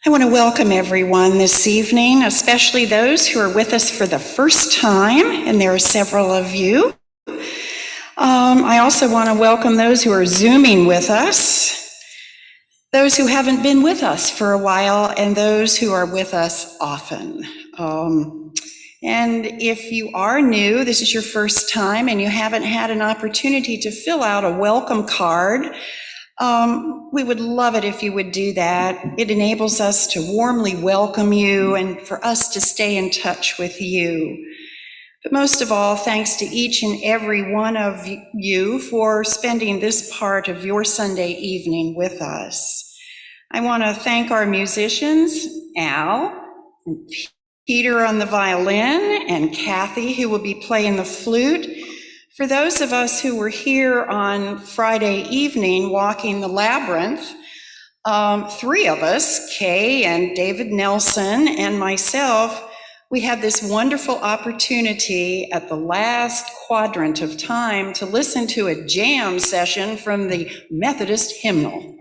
I want to welcome everyone this evening, especially those who are with us for the first time, and there are several of you. I also want to welcome those who are Zooming with us, those who haven't been with us for a while, and those who are with us often. And if you are new, this is your first time, and you haven't had an opportunity to fill out a welcome card, we would love it if you would do that. It enables us to warmly welcome you and for us to stay in touch with you. But most of all, thanks to each and every one of you for spending this part of your Sunday evening with us. I want to thank our musicians, Al and Peter on the violin, and Kathy, who will be playing the flute. For those of us who were here on Friday evening walking the labyrinth, three of us, Kay and David Nelson and myself, we had this wonderful opportunity at the last quadrant of time to listen to a jam session from the Methodist hymnal.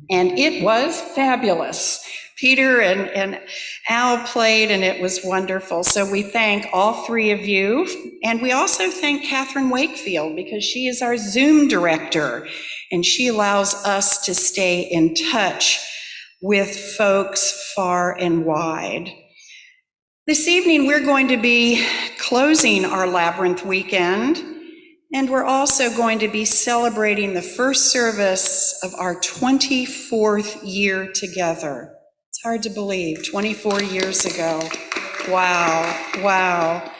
And it was fabulous. Peter and Al played, and it was wonderful. So we thank all three of you. And we also thank Catherine Wakefield, because she is our Zoom director, and she allows us to stay in touch with folks far and wide. This evening, we're going to be closing our Labyrinth weekend, and we're also going to be celebrating the first service of our 24th year together. It's hard to believe, 24 years ago. Wow, wow.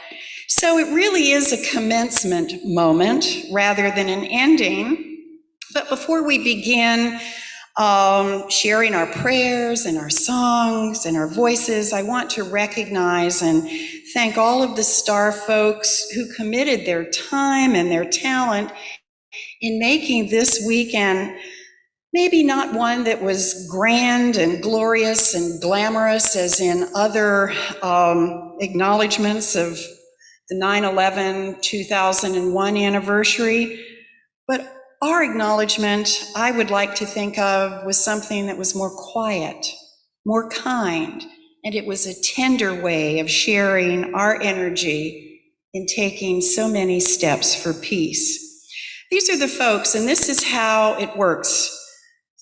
So it really is a commencement moment rather than an ending. But before we begin sharing our prayers and our songs and our voices, I want to recognize and thank all of the STAR folks who committed their time and their talent in making this weekend maybe not one that was grand and glorious and glamorous as in other acknowledgments of the 9/11 2001 anniversary, but our acknowledgement, I would like to think of, was something that was more quiet, more kind, and it was a tender way of sharing our energy in taking so many steps for peace. These are the folks, and this is how it works.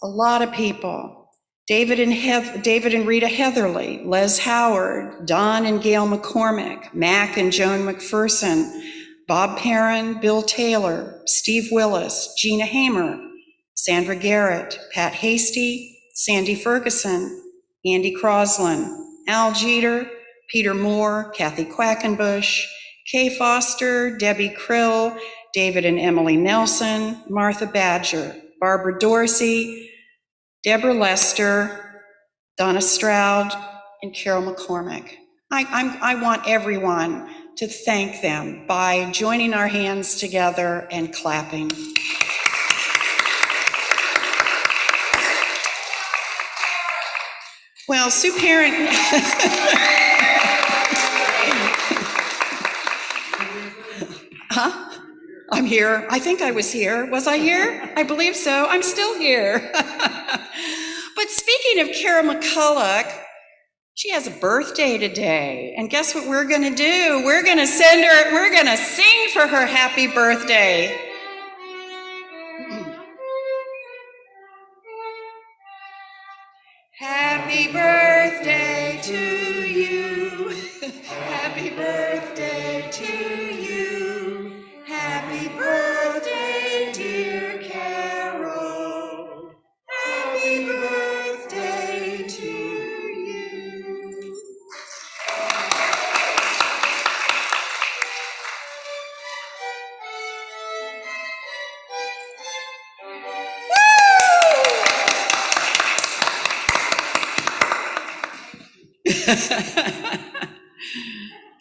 A lot of people. David and Rita Heatherly, Les Howard, Don and Gail McCormick, Mac and Joan McPherson, Bob Perrin, Bill Taylor, Steve Willis, Gina Hamer, Sandra Garrett, Pat Hasty, Sandy Ferguson, Andy Croslin, Al Jeter, Peter Moore, Kathy Quackenbush, Kay Foster, Debbie Krill, David and Emily Nelson, Martha Badger, Barbara Dorsey, Deborah Lester, Donna Stroud, and Carol McCormick. I want everyone to thank them by joining our hands together and clapping. Well, Sue Parent. Huh? I'm here. I think I was here. Was I here? I believe so. I'm still here. But speaking of Carol McCulloch, she has a birthday today, and guess what we're going to do? We're going to sing for her happy birthday. Happy birthday to you. Happy birthday to you. Happy birthday, dear Carol. Happy birthday to you.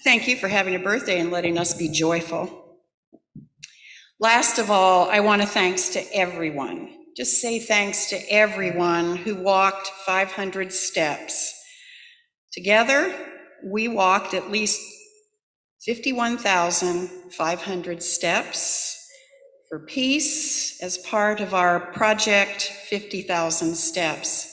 Thank you for having a birthday and letting us be joyful. Last of all, I want to thanks to everyone. Just say thanks to everyone who walked 500 steps. Together, we walked at least 51,500 steps for peace as part of our project 50,000 Steps.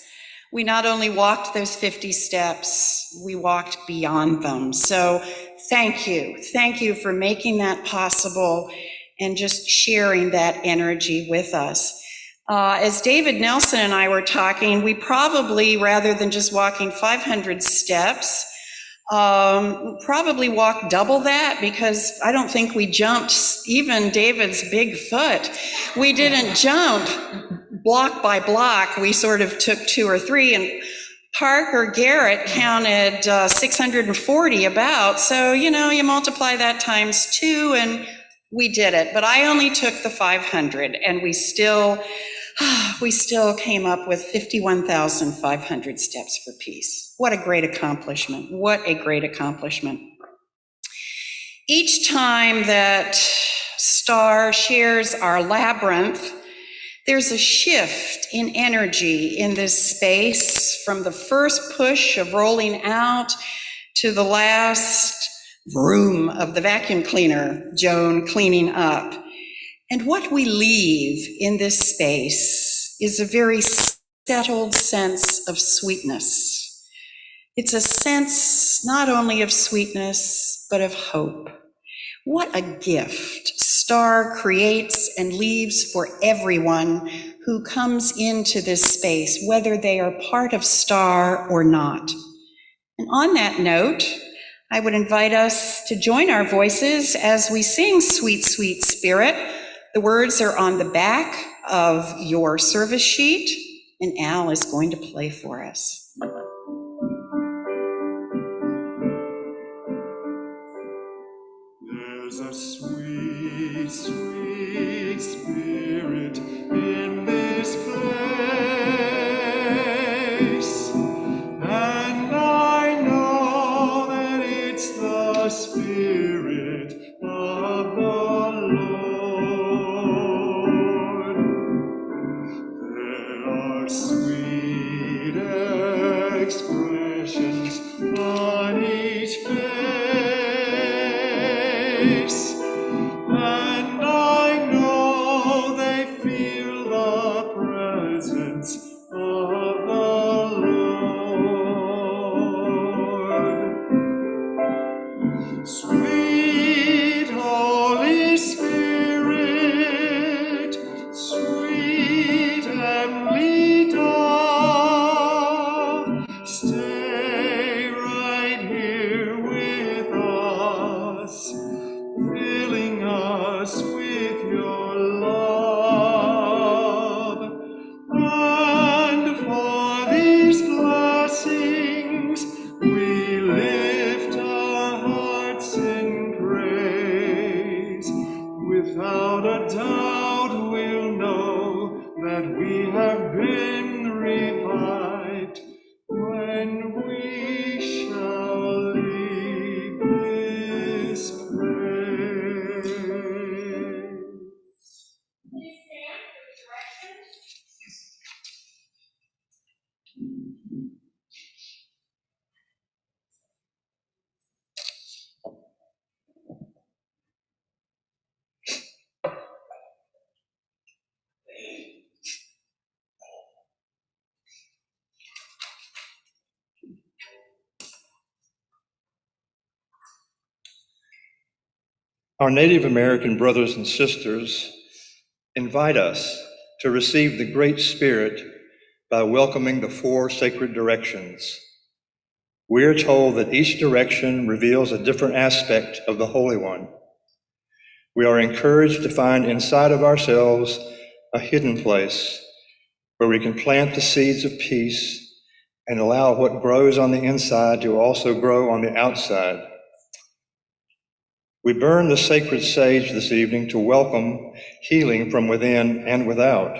We not only walked those 50 steps, we walked beyond them. So thank you. Thank you for making that possible and just sharing that energy with us. As David Nelson and I were talking, we probably, rather than just walking 500 steps, probably walked double that, because I don't think we jumped even David's big foot. We didn't jump block by block. We sort of took 2 or 3, and Parker Garrett counted 640 about. So, you multiply that times 2 and we did it. But I only took the 500, and we still came up with 51,500 steps for peace. What a great accomplishment. What a great accomplishment. Each time that STAR shares our labyrinth, there's a shift in energy in this space, from the first push of rolling out to the last vroom of the vacuum cleaner, Joan cleaning up. And what we leave in this space is a very settled sense of sweetness, It's a sense not only of sweetness, but of hope. What a gift STAR creates and leaves for everyone who comes into this space, whether they are part of STAR or not. And on that note, I would invite us to join our voices as we sing Sweet, Sweet Spirit. The words are on the back of your service sheet, and Al is going to play for us. There's a sweet, sweet spirit in this place, and I know that it's the Spirit of the Lord. There are sweet expressions on each face, and I know they feel the presence of the Lord. Sweet Holy Spirit, sweet heavenly dove, stay right here with us, filling us with your love. And for these blessings, we lift our hearts in praise. Without a doubt, we'll know that we have been revived when we shall leave this place. Our Native American brothers and sisters invite us to receive the Great Spirit by welcoming the 4 sacred directions. We are told that each direction reveals a different aspect of the Holy One. We are encouraged to find inside of ourselves a hidden place where we can plant the seeds of peace and allow what grows on the inside to also grow on the outside. We burn the sacred sage this evening to welcome healing from within and without.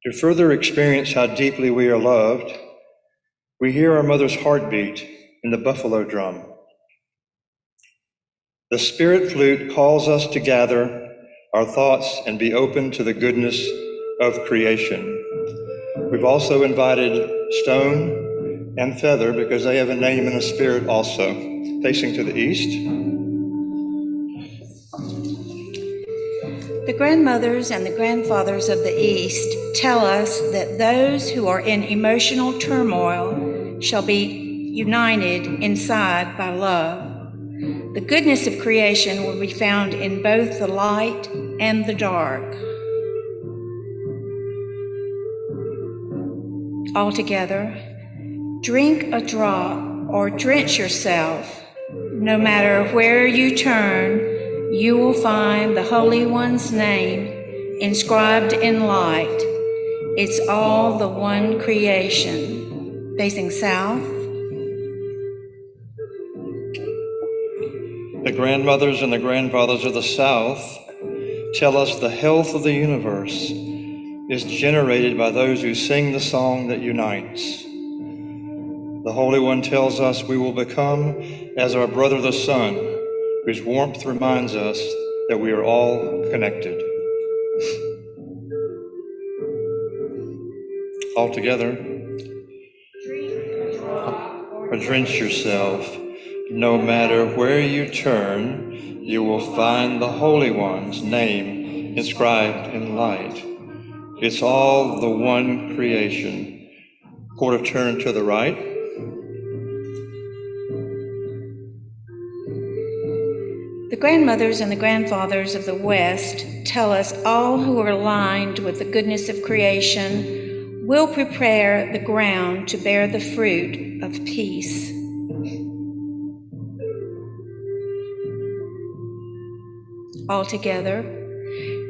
To further experience how deeply we are loved, we hear our mother's heartbeat in the buffalo drum. The spirit flute calls us to gather our thoughts and be open to the goodness of creation. We've also invited Stone and Feather because they have a name and a spirit also. Facing to the east. The grandmothers and the grandfathers of the East tell us that those who are in emotional turmoil shall be united inside by love. The goodness of creation will be found in both the light and the dark. Altogether, drink a drop or drench yourself. No matter where you turn, you will find the Holy One's name inscribed in light. It's all the one creation. Facing south. The grandmothers and the grandfathers of the South tell us the health of the universe is generated by those who sing the song that unites. The Holy One tells us we will become as our brother the sun, whose warmth reminds us that we are all connected. All together, or drench yourself. No matter where you turn, you will find the Holy One's name inscribed in light. It's all the one creation. quarter turn to the right. The grandmothers and the grandfathers of the West tell us all who are aligned with the goodness of creation will prepare the ground to bear the fruit of peace. All together,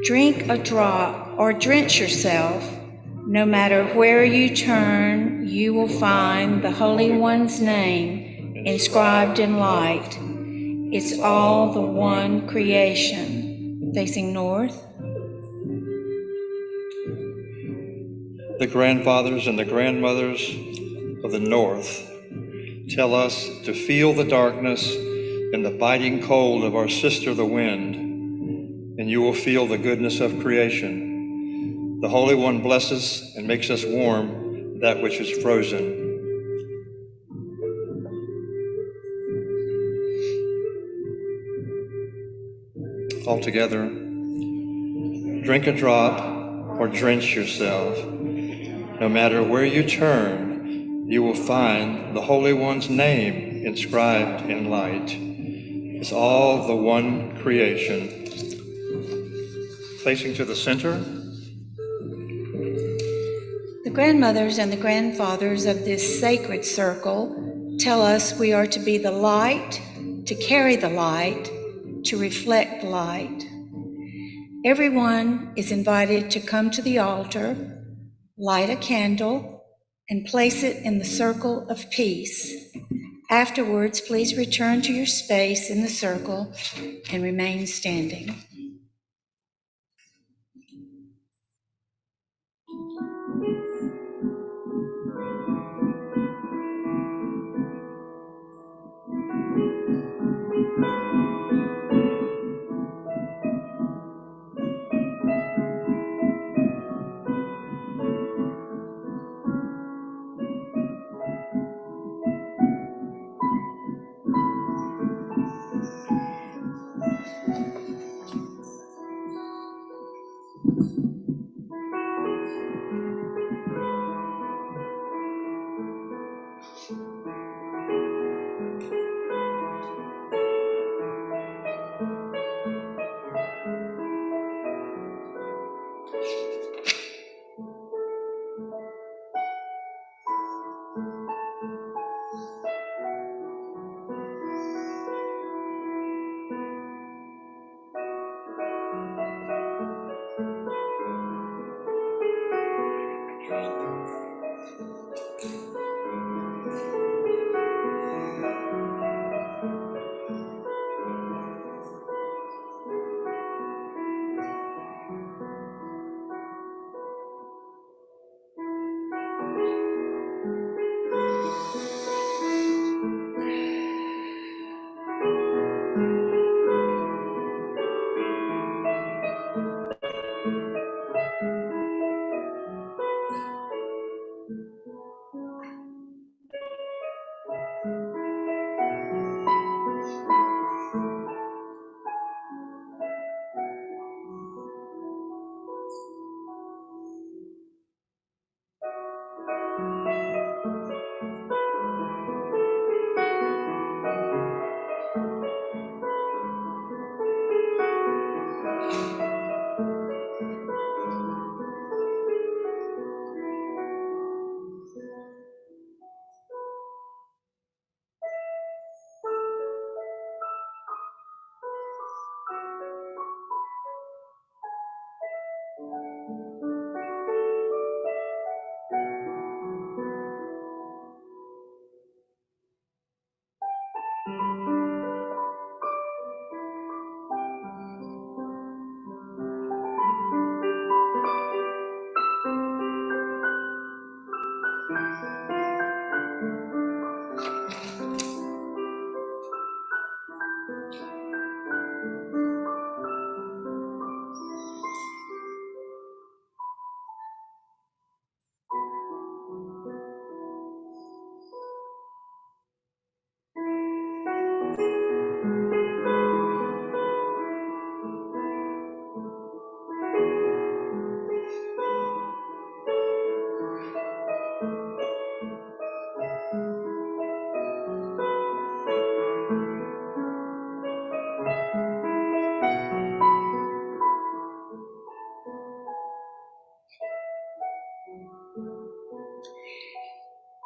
drink a drop or drench yourself. No matter where you turn, you will find the Holy One's name inscribed in light. It's all the one creation. Facing north. The grandfathers and the grandmothers of the North tell us to feel the darkness and the biting cold of our sister, the wind, and you will feel the goodness of creation. The Holy One blesses and makes us warm that which is frozen. All together, drink a drop or drench yourself. No matter where you turn, you will find the Holy One's name inscribed in light. It's all the one creation. Facing to the center. The grandmothers and the grandfathers of this sacred circle tell us we are to be the light, to carry the light, to reflect light. Everyone is invited to come to the altar, light a candle, and place it in the circle of peace. Afterwards, please return to your space in the circle and remain standing.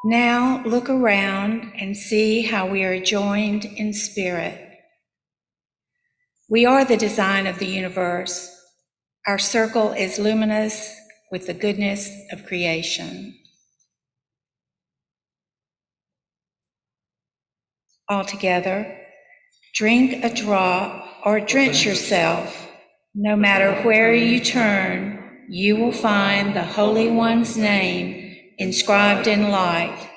Now look around and see how we are joined in spirit. We are the design of the universe. Our circle is luminous with the goodness of creation. All together, drink a drop or drench yourself. No matter where you turn, you will find the Holy One's name inscribed in light.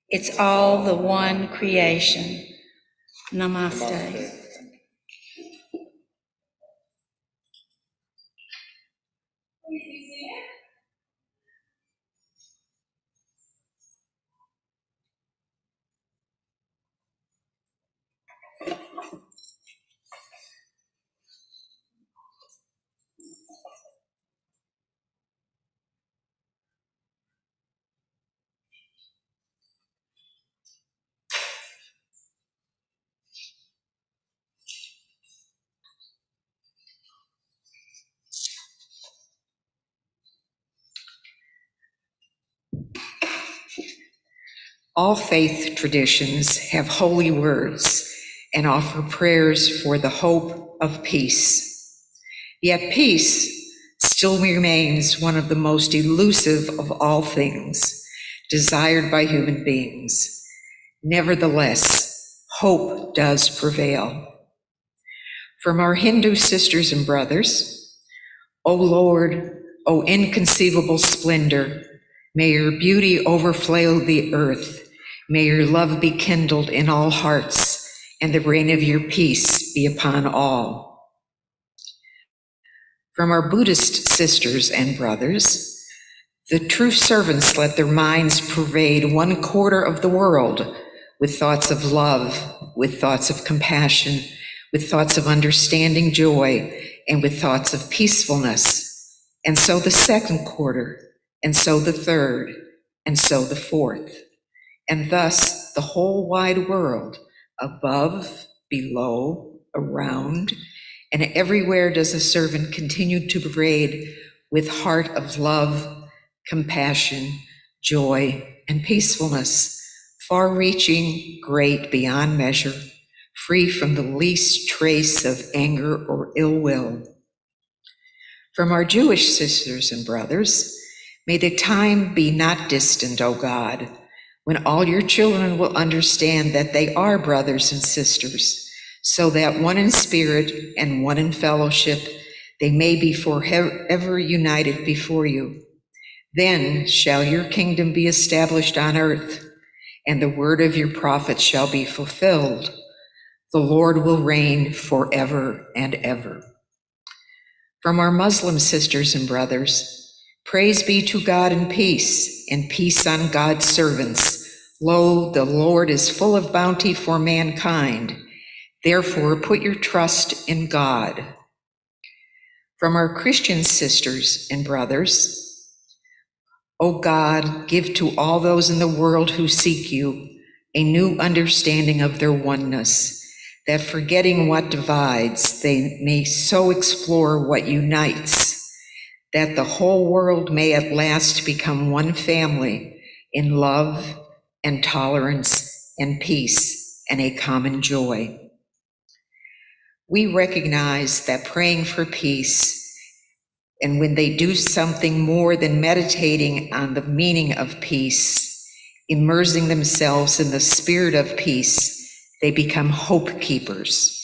It's all the one creation. Namaste. All faith traditions have holy words and offer prayers for the hope of peace. Yet peace still remains one of the most elusive of all things desired by human beings. Nevertheless, hope does prevail. From our Hindu sisters and brothers, O Lord, O inconceivable splendor, may your beauty overflow the earth. May your love be kindled in all hearts, and the reign of your peace be upon all. From our Buddhist sisters and brothers, the true servants let their minds pervade 1/4 of the world with thoughts of love, with thoughts of compassion, with thoughts of understanding joy, and with thoughts of peacefulness. And so the 2/4, and so the 3rd, and so the 4th. And thus the whole wide world, above, below, around, and everywhere does the servant continue to pervade with heart of love, compassion, joy, and peacefulness, far-reaching, great beyond measure, free from the least trace of anger or ill will. From our Jewish sisters and brothers, may the time be not distant, O God, when all your children will understand that they are brothers and sisters, so that one in spirit and one in fellowship, they may be forever united before you. Then shall your kingdom be established on earth, and the word of your prophets shall be fulfilled. The Lord will reign forever and ever. From our Muslim sisters and brothers, praise be to God and peace on God's servants. Lo, the Lord is full of bounty for mankind. Therefore, put your trust in God. From our Christian sisters and brothers, O God, give to all those in the world who seek you a new understanding of their oneness, that forgetting what divides, they may so explore what unites, that the whole world may at last become one family in love and tolerance and peace and a common joy. We recognize that praying for peace, and when they do something more than meditating on the meaning of peace, immersing themselves in the spirit of peace, they become hope keepers.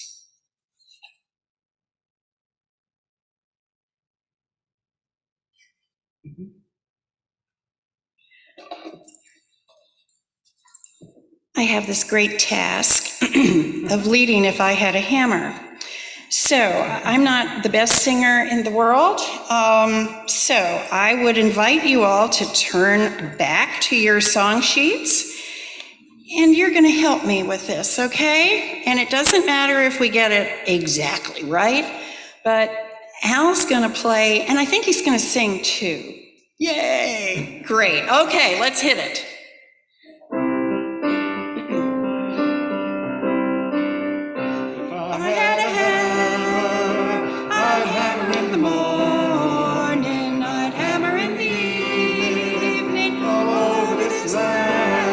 I have this great task of leading if I had a hammer. So I'm not the best singer in the world, so I would invite you all to turn back to your song sheets, and you're going to help me with this, okay? And it doesn't matter if we get it exactly right, but Al's going to play, and I think he's going to sing too. Yay! Great. Okay, let's hit it. I'd hammer in the evening. Oh, this land.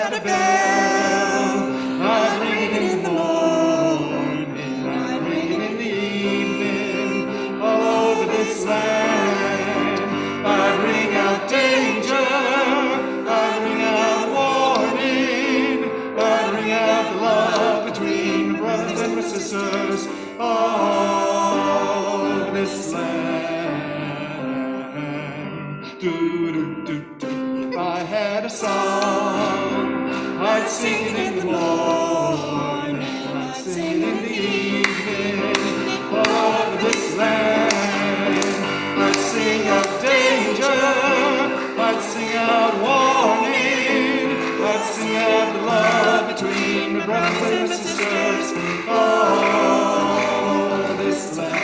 had a bell, I'd ring it in the morning, I'd ring it in the evening, all over this land. I'd ring out danger, I'd ring out warning, I'd ring out the love between my brothers and my sisters, all over this land. If I had a song, I'd sing it in the morning, I'd sing it in the evening, all over this land. I'd sing out danger, I'd sing out warning, I'd sing out the love between my brothers and my sisters, all over this land.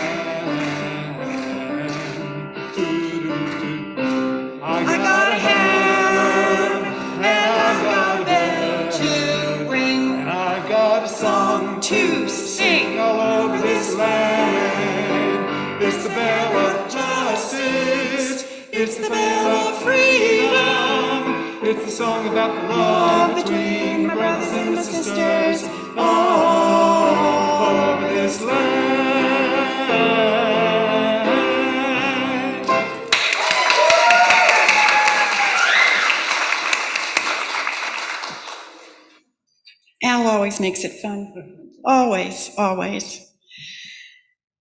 I got a hammer, and I got a bell to ring, and I got a song to sing all over this land. It's the bell of justice, it's the bell of freedom, it's the song about the love between my brothers and my sisters all over this land. Al always makes it fun. Always, always.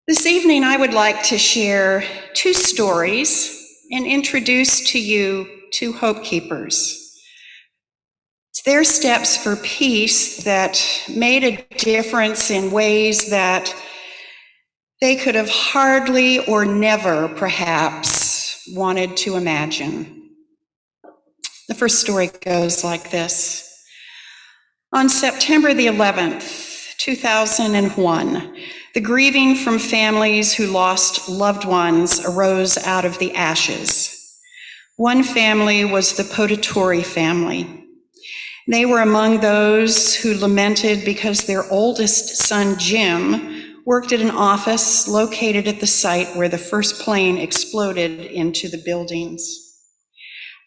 This evening, I would like to share two stories and introduce to you two hope keepers. It's their steps for peace that made a difference in ways that they could have hardly or never, perhaps, wanted to imagine. The first story goes like this. On September the 11th, 2001, the grieving from families who lost loved ones arose out of the ashes. One family was the Potatori family. They were among those who lamented because their oldest son, Jim, worked at an office located at the site where the first plane exploded into the buildings.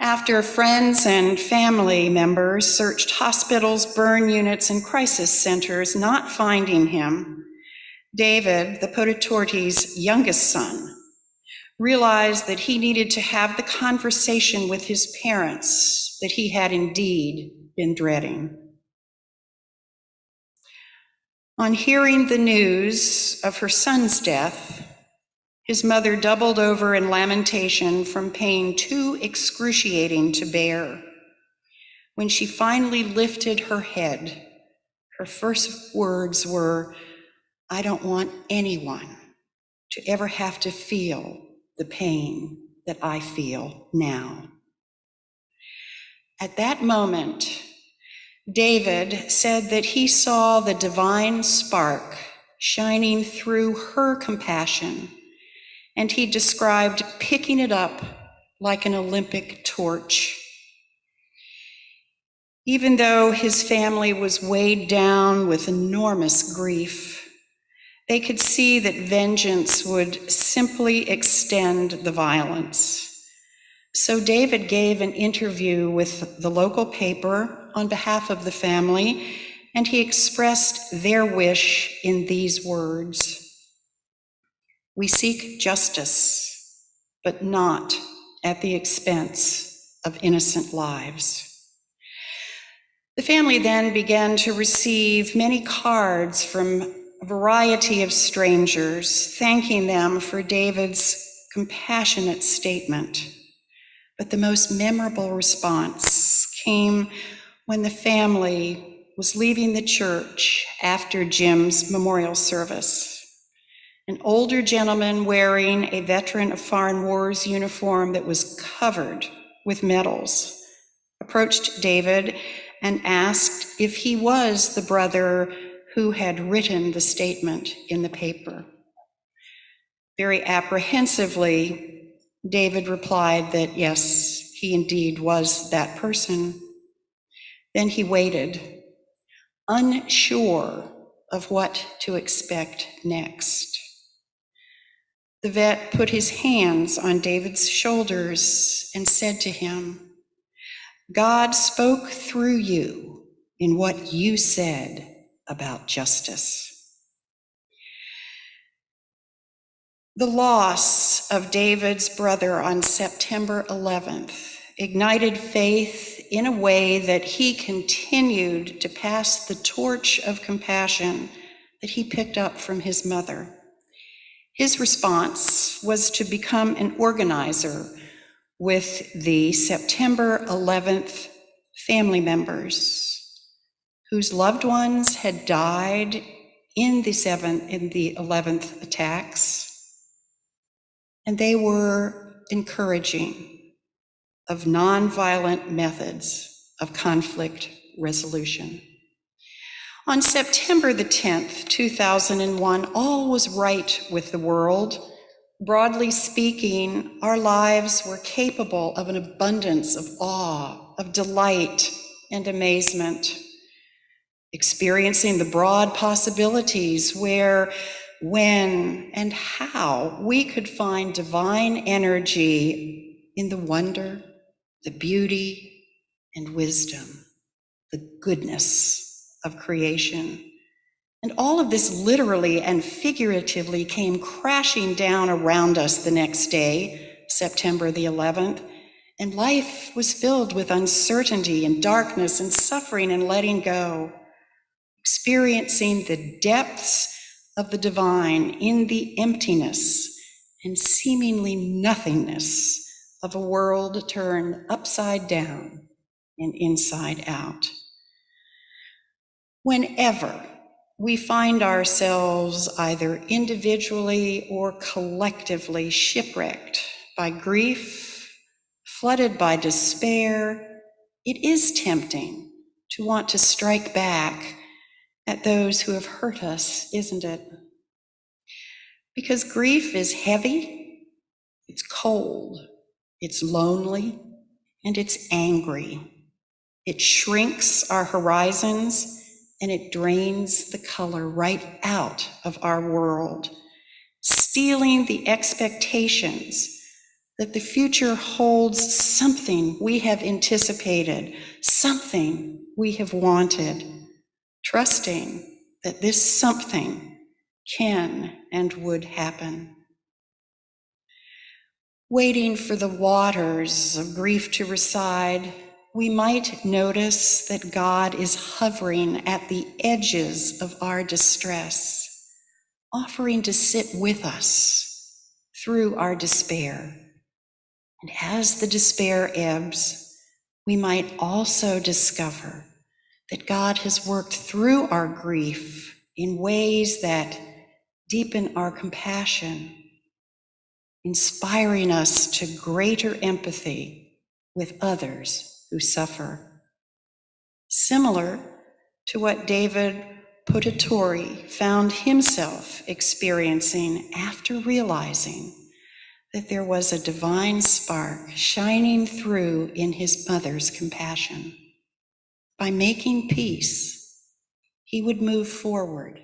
After friends and family members searched hospitals, burn units, and crisis centers, not finding him, David, the Potatori's youngest son, realized that he needed to have the conversation with his parents that he had indeed been dreading. On hearing the news of her son's death, his mother doubled over in lamentation from pain too excruciating to bear. When she finally lifted her head, her first words were, "I don't want anyone to ever have to feel the pain that I feel now." At that moment, David said that he saw the divine spark shining through her compassion, and he described picking it up like an Olympic torch. Even though his family was weighed down with enormous grief, they could see that vengeance would simply extend the violence. So David gave an interview with the local paper on behalf of the family, and he expressed their wish in these words: "We seek justice, but not at the expense of innocent lives." The family then began to receive many cards from a variety of strangers, thanking them for David's compassionate statement. But the most memorable response came when the family was leaving the church after Jim's memorial service. An older gentleman wearing a veteran of foreign wars uniform that was covered with medals approached David and asked if he was the brother who had written the statement in the paper. Very apprehensively, David replied that yes, he indeed was that person. Then he waited, unsure of what to expect next. The vet put his hands on David's shoulders and said to him, God spoke through you in what you said about justice. The loss of David's brother on September 11th ignited faith in a way that he continued to pass the torch of compassion that he picked up from his mother. His response was to become an organizer with the September 11th family members whose loved ones had died in the 11th attacks, and they were encouraging of nonviolent methods of conflict resolution. On September the 10th, 2001, all was right with the world. Broadly speaking, our lives were capable of an abundance of awe, of delight and amazement, experiencing the broad possibilities where, when, and how we could find divine energy in the wonder, the beauty, and wisdom, the goodness of creation. And all of this literally and figuratively came crashing down around us the next day, September the 11th, and life was filled with uncertainty and darkness and suffering and letting go, experiencing the depths of the divine in the emptiness and seemingly nothingness of a world turned upside down and inside out. Whenever we find ourselves either individually or collectively shipwrecked by grief, flooded by despair, it is tempting to want to strike back at those who have hurt us, isn't it? Because grief is heavy, it's cold, it's lonely, and it's angry. It shrinks our horizons, and it drains the color right out of our world, stealing the expectations that the future holds something we have anticipated, something we have wanted, trusting that this something can and would happen. Waiting for the waters of grief to recede, we might notice that God is hovering at the edges of our distress, offering to sit with us through our despair. And as the despair ebbs, we might also discover that God has worked through our grief in ways that deepen our compassion, inspiring us to greater empathy with others who suffer. Similar to what David Potatori found himself experiencing after realizing that there was a divine spark shining through in his mother's compassion. By making peace, he would move forward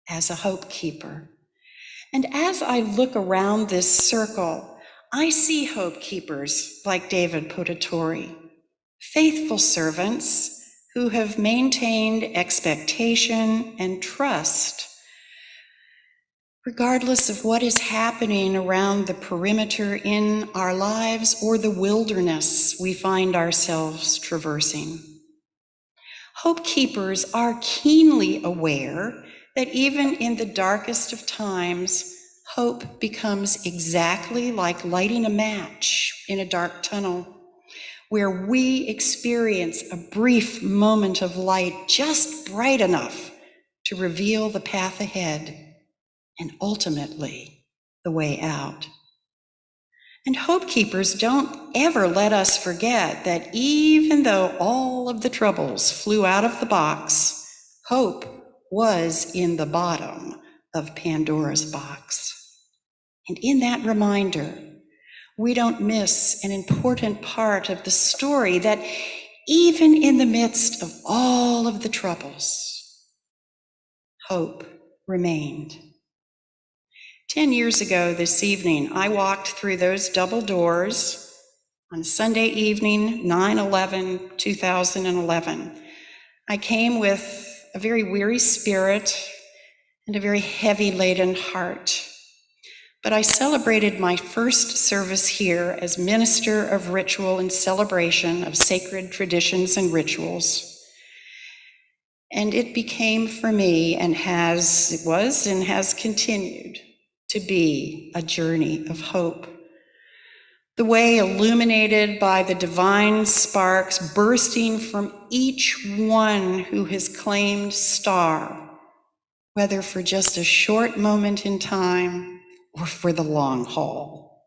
as a hope keeper. And as I look around this circle, I see hope keepers like David Potatori, faithful servants who have maintained expectation and trust regardless of what is happening around the perimeter in our lives or the wilderness we find ourselves traversing. Hope keepers are keenly aware that even in the darkest of times, hope becomes exactly like lighting a match in a dark tunnel, where we experience a brief moment of light just bright enough to reveal the path ahead and ultimately the way out. And hope keepers don't ever let us forget that even though all of the troubles flew out of the box, hope was in the bottom of Pandora's box. And in that reminder, we don't miss an important part of the story that even in the midst of all of the troubles, hope remained. 10 years ago this evening, I walked through those double doors on Sunday evening, 9/11/2011. I came with a very weary spirit and a very heavy laden heart. But I celebrated my first service here as minister of ritual and celebration of sacred traditions and rituals. And it became for me and has continued to be a journey of hope. The way illuminated by the divine sparks bursting from each one who has claimed star, whether for just a short moment in time or for the long haul.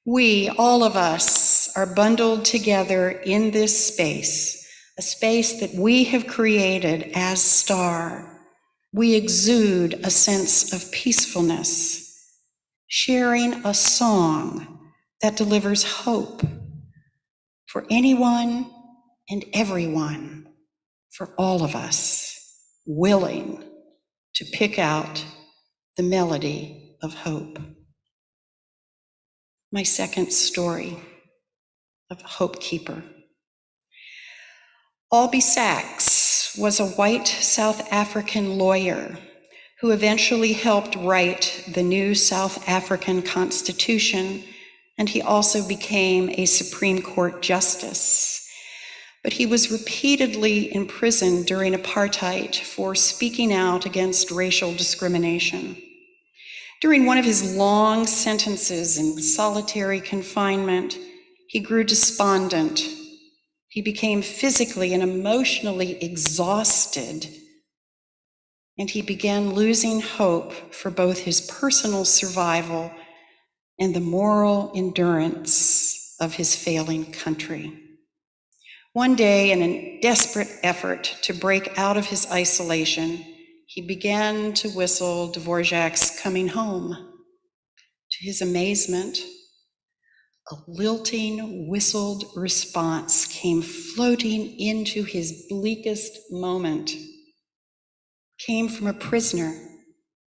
We, all of us, are bundled together in this space, a space that we have created as star. We exude a sense of peacefulness, sharing a song that delivers hope for anyone and everyone, for all of us, willing to pick out the melody of hope. My second story of Hope Keeper. Albie Sachs was a white South African lawyer who eventually helped write the new South African Constitution, and he also became a Supreme Court justice. But he was repeatedly imprisoned during apartheid for speaking out against racial discrimination. During one of his long sentences in solitary confinement, he grew despondent. He became physically and emotionally exhausted, and he began losing hope for both his personal survival and the moral endurance of his failing country. One day, in a desperate effort to break out of his isolation, he began to whistle Dvorak's Coming Home. To his amazement, a lilting, whistled response came floating into his bleakest moment. It came from a prisoner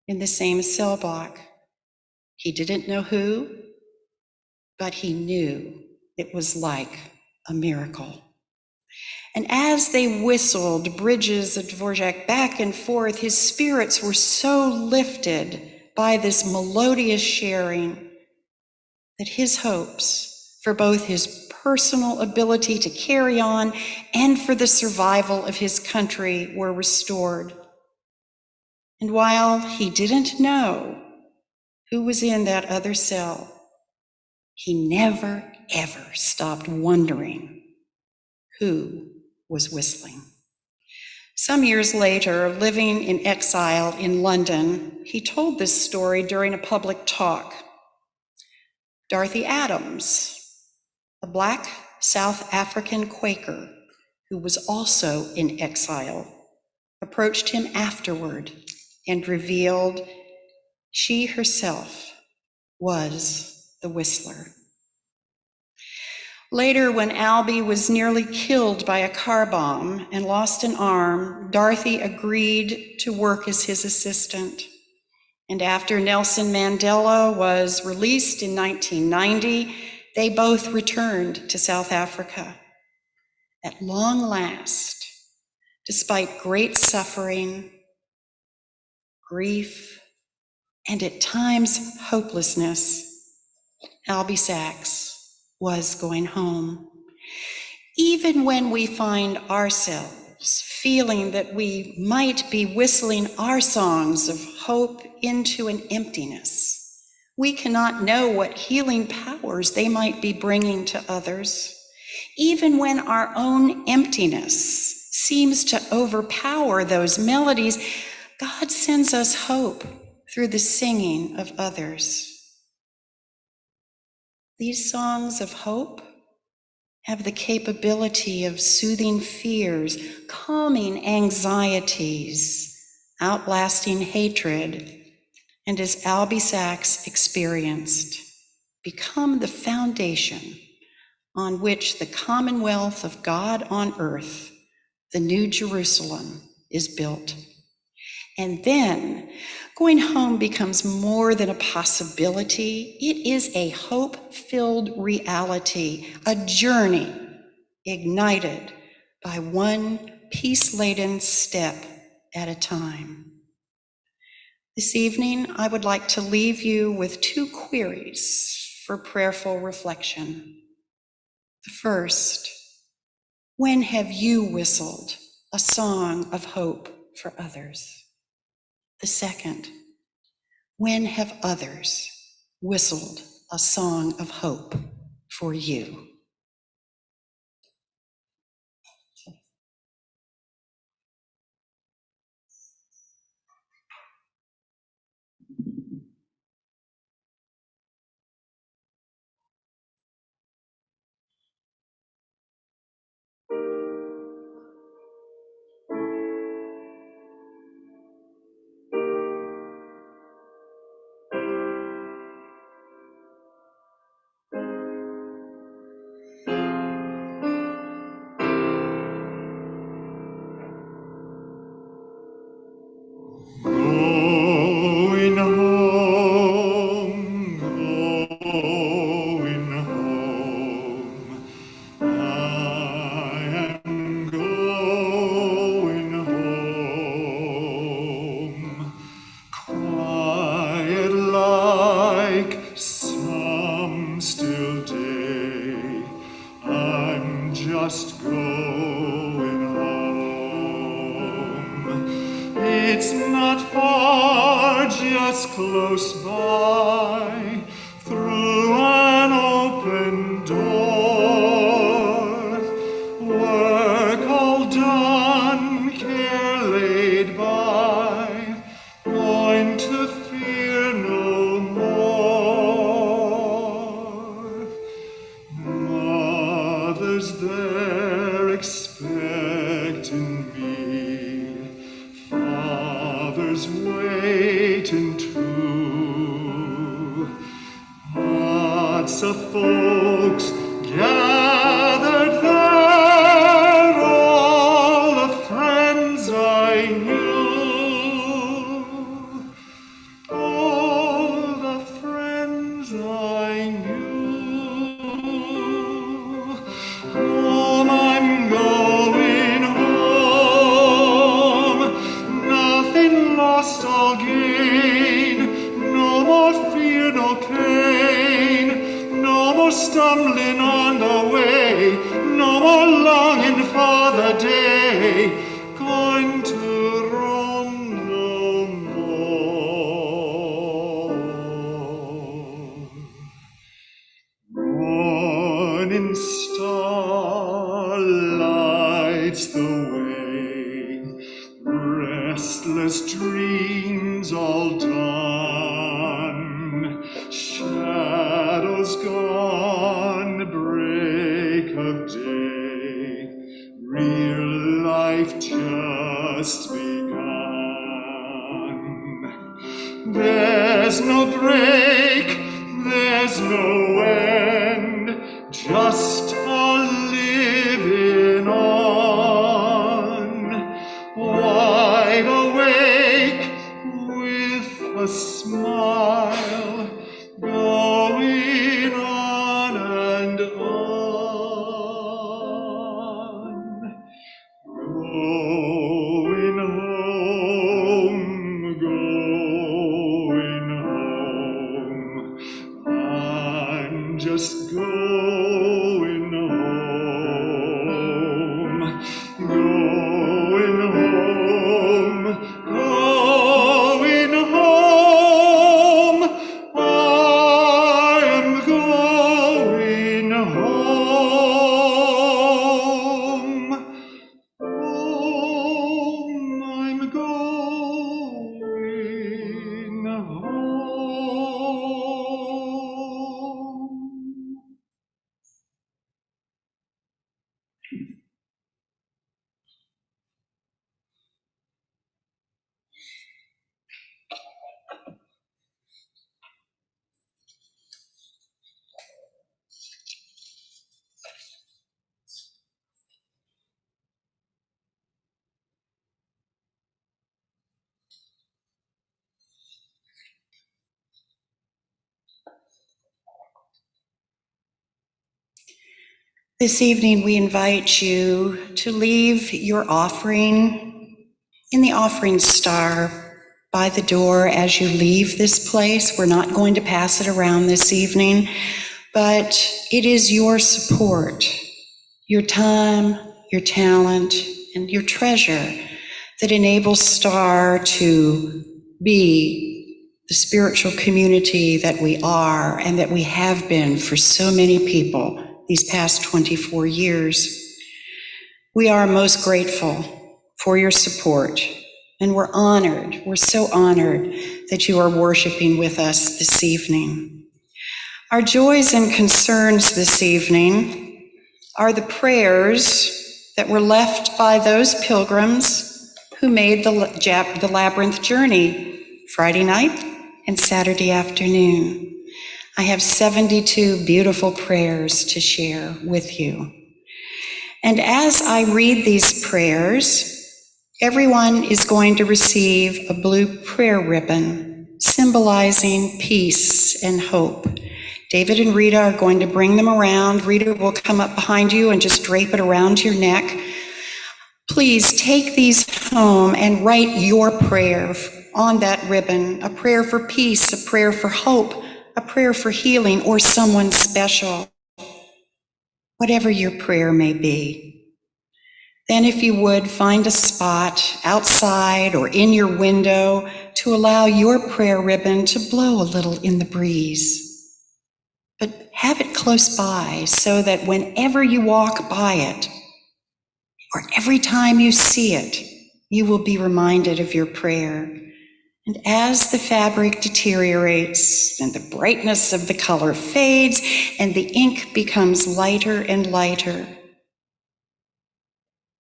in the same cell block. He didn't know who, but he knew it was like a miracle. And as they whistled bridges of Dvorak back and forth, his spirits were so lifted by this melodious sharing that his hopes for both his personal ability to carry on and for the survival of his country were restored. And while he didn't know who was in that other cell, he never, ever stopped wondering who was whistling. Some years later, living in exile in London, he told this story during a public talk. Dorothy Adams, a Black South African Quaker who was also in exile, approached him afterward and revealed she herself was the whistler. Later, when Albie was nearly killed by a car bomb and lost an arm, Dorothy agreed to work as his assistant. And after Nelson Mandela was released in 1990, they both returned to South Africa. At long last, despite great suffering, grief, and at times hopelessness, Albie Sachs was going home. Even when we find ourselves feeling that we might be whistling our songs of hope into an emptiness, we cannot know what healing powers they might be bringing to others. Even when our own emptiness seems to overpower those melodies, God sends us hope through the singing of others. These songs of hope have the capability of soothing fears, calming anxieties, outlasting hatred, and as Albie Sachs experienced, become the foundation on which the commonwealth of God on earth, the New Jerusalem, is built. And then going home becomes more than a possibility. It is a hope-filled reality, a journey ignited by one peace-laden step at a time. This evening, I would like to leave you with two queries for prayerful reflection. The first, when have you whistled a song of hope for others? The second, when have others whistled a song of hope for you? Going home, going home. I am going home. Quiet like some still day. I'm just going home. It's not far, just close by, through an open door. Work all done, care laid by, going to fear no more. Mother's there expecting me, Father's waiting too. Lots of folks gathered there, all the friends I knew, all the friends I knew. Home I'm going home, nothing lost I'll gain, no more fear, no pain, no more stumbling on the way, no more longing for the day, going to roam no more. Morning star lights the way, restless dreams all done, shadows gone, break of day, real life just begun. There's no break, there's no end, just a living on, wide awake with a smile, going on and on. Going home, going home. I'm just going home, going home, going home. I am going home. Going home. This evening, we invite you to leave your offering in the offering star by the door as you leave this place. We're not going to pass it around this evening, but it is your support, your time, your talent, and your treasure that enables STAR to be the spiritual community that we are and that we have been for so many people these past 24 years. We are most grateful for your support, and we're so honored that you are worshiping with us this evening. Our joys and concerns this evening are the prayers that were left by those pilgrims who made the Labyrinth journey Friday night and Saturday afternoon. I have 72 beautiful prayers to share with you. And as I read these prayers, everyone is going to receive a blue prayer ribbon symbolizing peace and hope. David and Rita are going to bring them around. Rita will come up behind you and just drape it around your neck. Please take these home and write your prayer on that ribbon, a prayer for peace, a prayer for hope, a prayer for healing, or someone special, whatever your prayer may be. Then if you would, find a spot outside or in your window to allow your prayer ribbon to blow a little in the breeze. But have it close by so that whenever you walk by it, or every time you see it, you will be reminded of your prayer. And as the fabric deteriorates and the brightness of the color fades and the ink becomes lighter and lighter,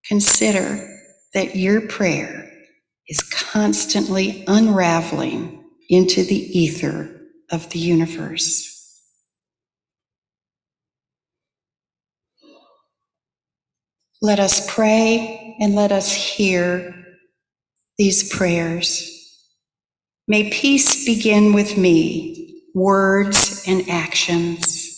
consider that your prayer is constantly unraveling into the ether of the universe. Let us pray and let us hear these prayers. May peace begin with me, words and actions.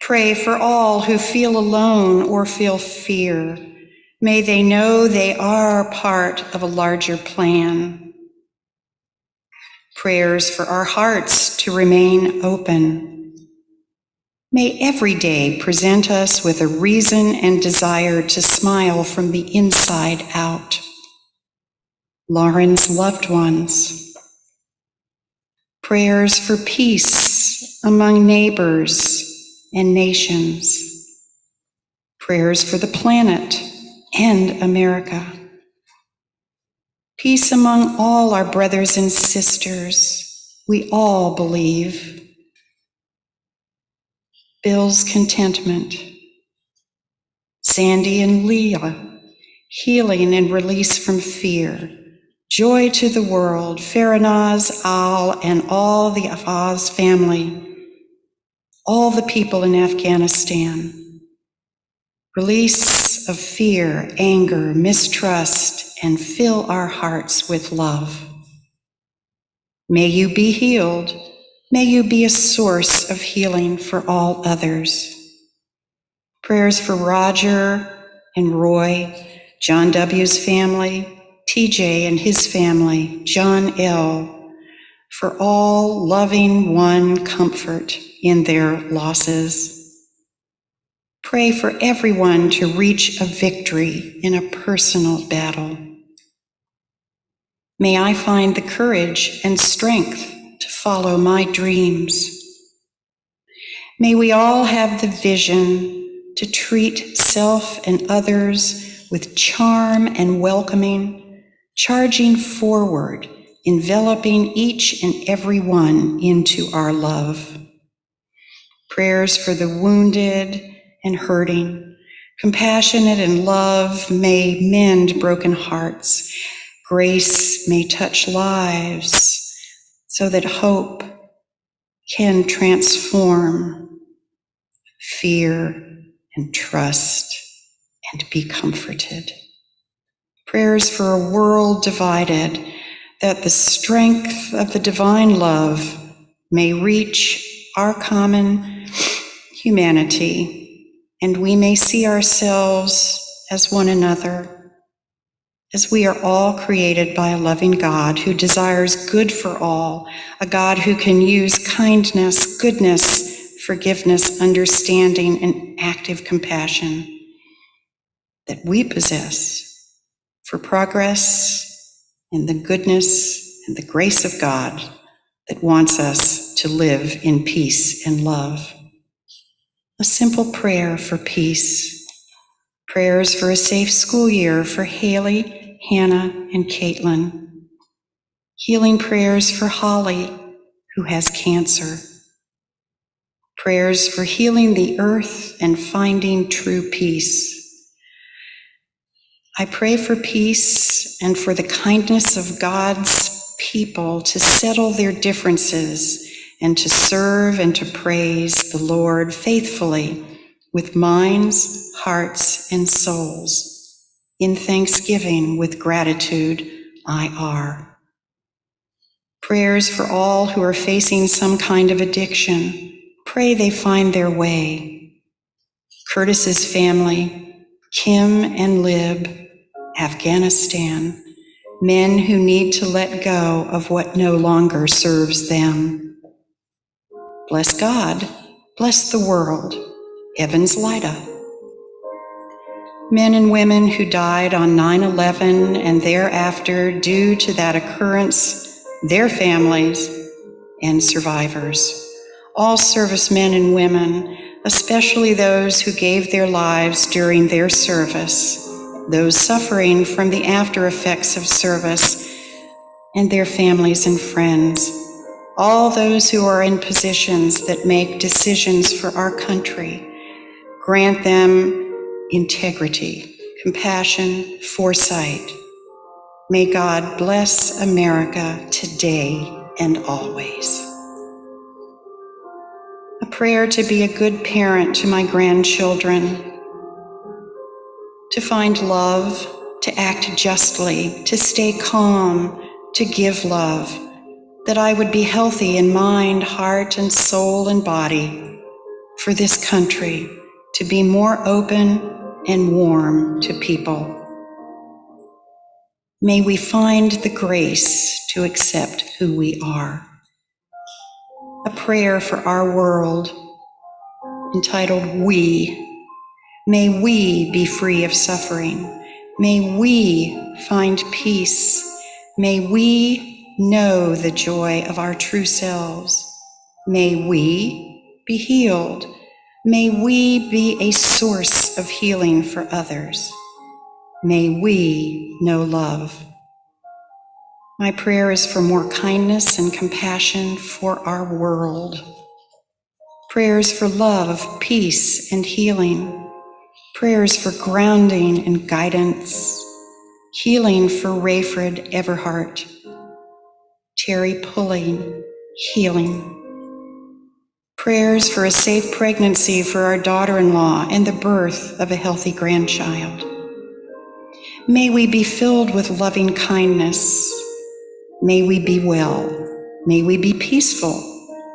Pray for all who feel alone or feel fear. May they know they are part of a larger plan. Prayers for our hearts to remain open. May every day present us with a reason and desire to smile from the inside out. Lauren's loved ones. Prayers for peace among neighbors and nations. Prayers for the planet and America. Peace among all our brothers and sisters. We all believe. Bill's contentment. Sandy and Leah, healing and release from fear. Joy to the world, Farinaz, Al, and all the Afaz family, all the people in Afghanistan. Release of fear, anger, mistrust, and fill our hearts with love. May you be healed. May you be a source of healing for all others. Prayers for Roger and Roy, John W.'s family, TJ and his family, John L., for all loving one comfort in their losses. Pray for everyone to reach a victory in a personal battle. May I find the courage and strength to follow my dreams. May we all have the vision to treat self and others with charm and welcoming, charging forward, enveloping each and every one into our love. Prayers for the wounded and hurting, compassionate and love may mend broken hearts. Grace may touch lives so that hope can transform fear and trust and be comforted. Prayers for a world divided, that the strength of the divine love may reach our common humanity and we may see ourselves as one another, as we are all created by a loving God who desires good for all, a God who can use kindness, goodness, forgiveness, understanding, and active compassion that we possess for progress in the goodness and the grace of God that wants us to live in peace and love. A simple prayer for peace. Prayers for a safe school year for Haley, Hannah, and Caitlin. Healing prayers for Holly, who has cancer. Prayers for healing the earth and finding true peace. I pray for peace and for the kindness of God's people to settle their differences and to serve and to praise the Lord faithfully with minds, hearts, and souls. In thanksgiving with gratitude, IR. Prayers for all who are facing some kind of addiction. Pray they find their way. Curtis's family, Kim and Lib, Afghanistan, men who need to let go of what no longer serves them. Bless God, bless the world, Evans Lida. Men and women who died on 9/11 and thereafter due to that occurrence, their families, and survivors. All servicemen and women, especially those who gave their lives during their service, those suffering from the after effects of service, and their families and friends, all those who are in positions that make decisions for our country. Grant them integrity, compassion, foresight. May God bless America today and always. A prayer to be a good parent to my grandchildren, to find love, to act justly, to stay calm, to give love, that I would be healthy in mind, heart, and soul and body, for this country to be more open and warm to people. May we find the grace to accept who we are. A prayer for our world entitled We. May we be free of suffering. May we find peace. May we know the joy of our true selves. May we be healed. May we be a source of healing for others. May we know love. My prayer is for more kindness and compassion for our world. Prayers for love, peace, and healing. Prayers for grounding and guidance. Healing for Rayford Everhart. Terry Pulling, healing. Prayers for a safe pregnancy for our daughter-in-law and the birth of a healthy grandchild. May we be filled with loving kindness. May we be well. May we be peaceful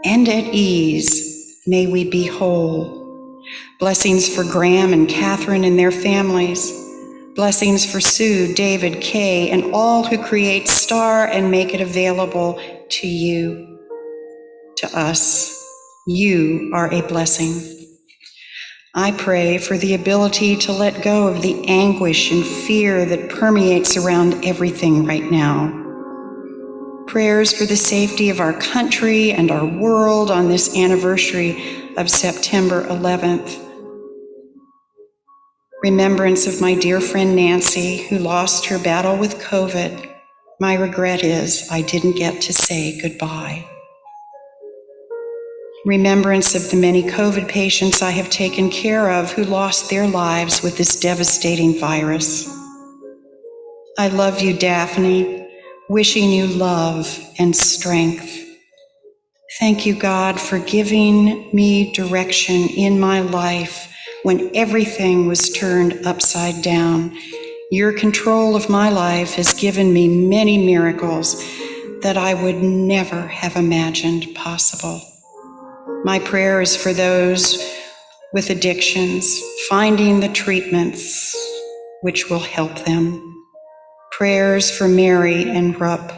and at ease. May we be whole. Blessings for Graham and Catherine and their families. Blessings for Sue, David, Kay, and all who create STAR and make it available to you, to us. You are a blessing. I pray for the ability to let go of the anguish and fear that permeates around everything right now. Prayers for the safety of our country and our world on this anniversary of September 11th. Remembrance of my dear friend Nancy, who lost her battle with COVID. My regret is I didn't get to say goodbye. Remembrance of the many COVID patients I have taken care of who lost their lives with this devastating virus. I love you, Daphne, wishing you love and strength. Thank you, God, for giving me direction in my life when everything was turned upside down. Your control of my life has given me many miracles that I would never have imagined possible. My prayer is for those with addictions, finding the treatments which will help them. Prayers for Mary and Rupp.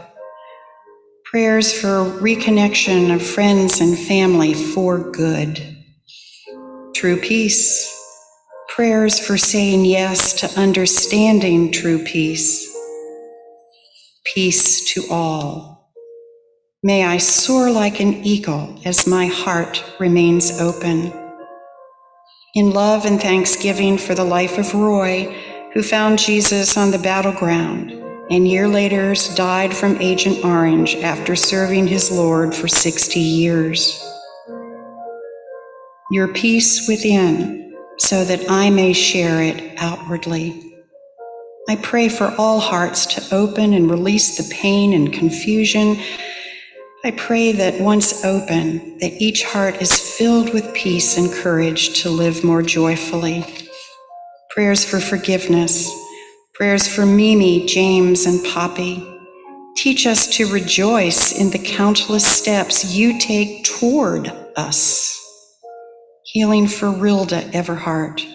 Prayers for reconnection of friends and family for good. True peace. Prayers for saying yes to understanding true peace. Peace to all. May I soar like an eagle as my heart remains open. In love and thanksgiving for the life of Roy, who found Jesus on the battleground and year later died from Agent Orange after serving his Lord for 60 years. Your peace within, so that I may share it outwardly. I pray for all hearts to open and release the pain and confusion. I pray that once open, that each heart is filled with peace and courage to live more joyfully. Prayers for forgiveness. Prayers for Mimi, James, and Poppy. Teach us to rejoice in the countless steps you take toward us. Healing for Rilda Everhart.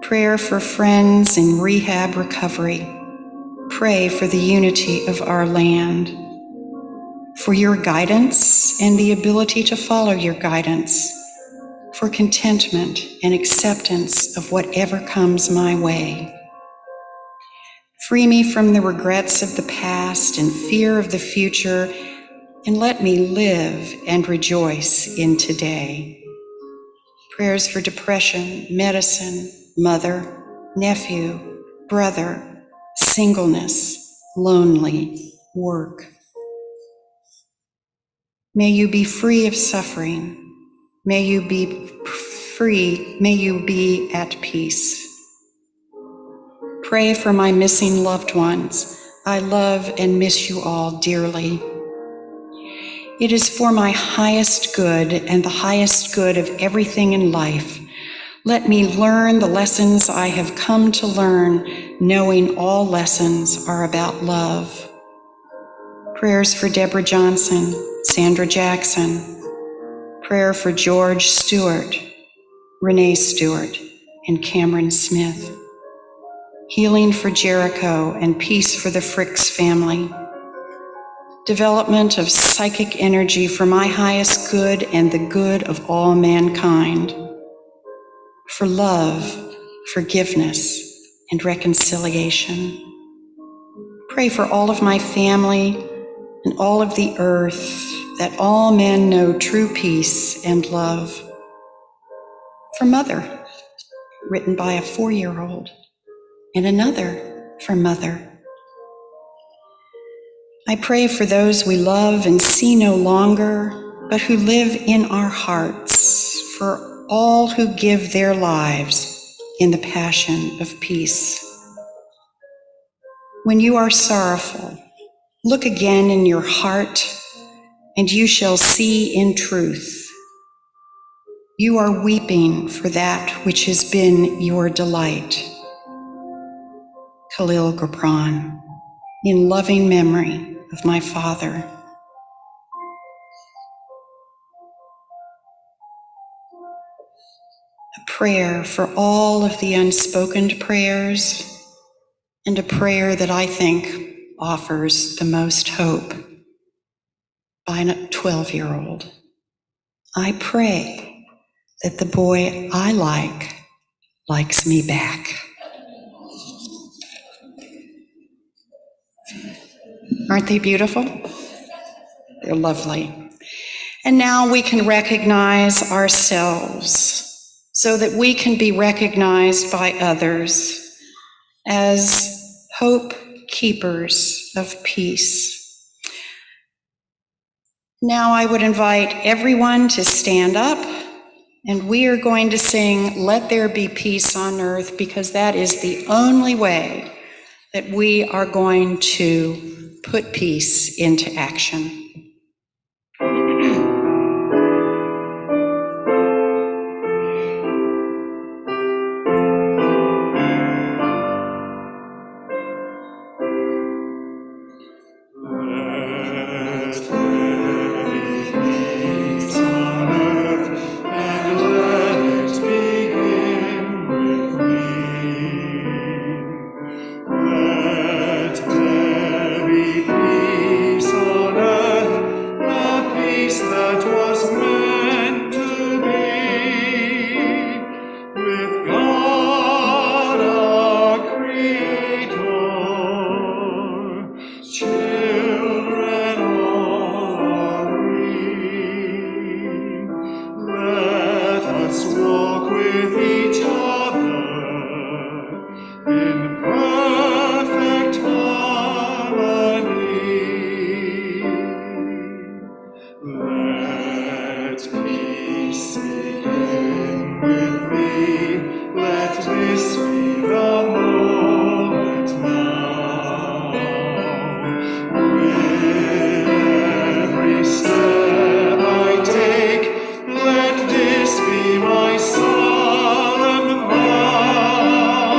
Prayer for friends in rehab recovery. Pray for the unity of our land. For your guidance and the ability to follow your guidance. For contentment and acceptance of whatever comes my way. Free me from the regrets of the past and fear of the future, and let me live and rejoice in today. Prayers for depression, medicine, mother, nephew, brother, singleness, lonely, work. May you be free of suffering. May you be free. May you be at peace. Pray for my missing loved ones. I love and miss you all dearly. It is for my highest good and the highest good of everything in life. Let me learn the lessons I have come to learn, knowing all lessons are about love. Prayers for Deborah Johnson, Sandra Jackson. Prayer for George Stewart, Renee Stewart, and Cameron Smith. Healing for Jericho and peace for the Fricks family. Development of psychic energy for my highest good and the good of all mankind. For love, forgiveness, and reconciliation. Pray for all of my family and all of the earth, that all men know true peace and love. For Mother, written by a 4-year-old, and another for Mother. I pray for those we love and see no longer, but who live in our hearts, for all who give their lives in the passion of peace. When you are sorrowful, look again in your heart, and you shall see in truth. You are weeping for that which has been your delight. Khalil Gibran, in loving memory of my father. A prayer for all of the unspoken prayers, and a prayer that I think offers the most hope by a 12-year-old. I pray that the boy I likes me back. Aren't they beautiful? They're lovely. And now we can recognize ourselves so that we can be recognized by others as hope keepers of peace. Now I would invite everyone to stand up, and we are going to sing "Let There Be Peace on Earth," because that is the only way that we are going to put peace into action. Let in perfect harmony. Let peace begin with thee. Let this be the moment now. With every step I take, let this be my solemn vow,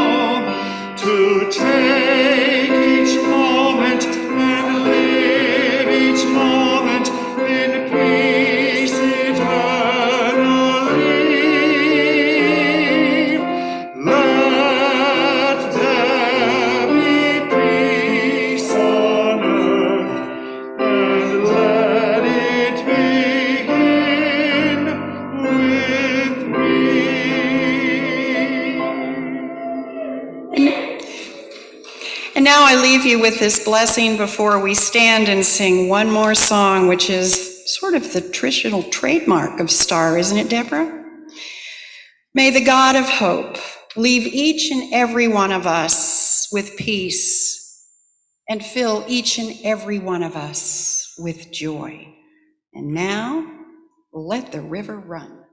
to take each moment and live each moment in peace eternally. Let there be peace on earth, and let it begin with me. And now I leave you with this blessing before we stand and sing one more song, which is sort of the traditional trademark of Star, isn't it, Deborah? May the God of hope leave each and every one of us with peace and fill each and every one of us with joy. And now, let the river run.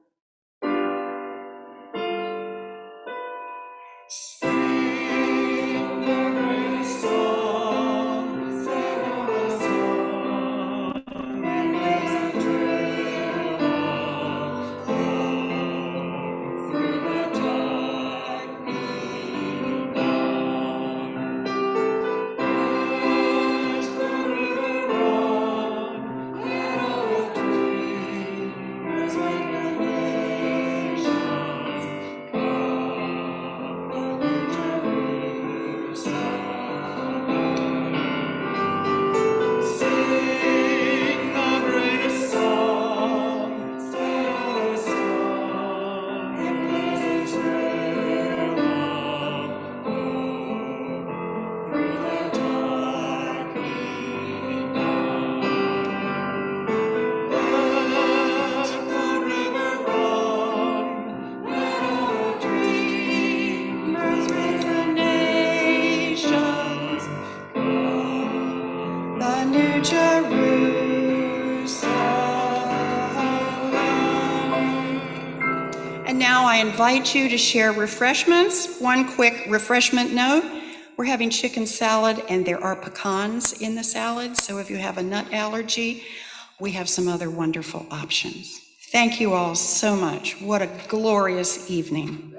And now I invite you to share refreshments. One quick refreshment note. We're having chicken salad and there are pecans in the salad. So if you have a nut allergy, we have some other wonderful options. Thank you all so much. What a glorious evening.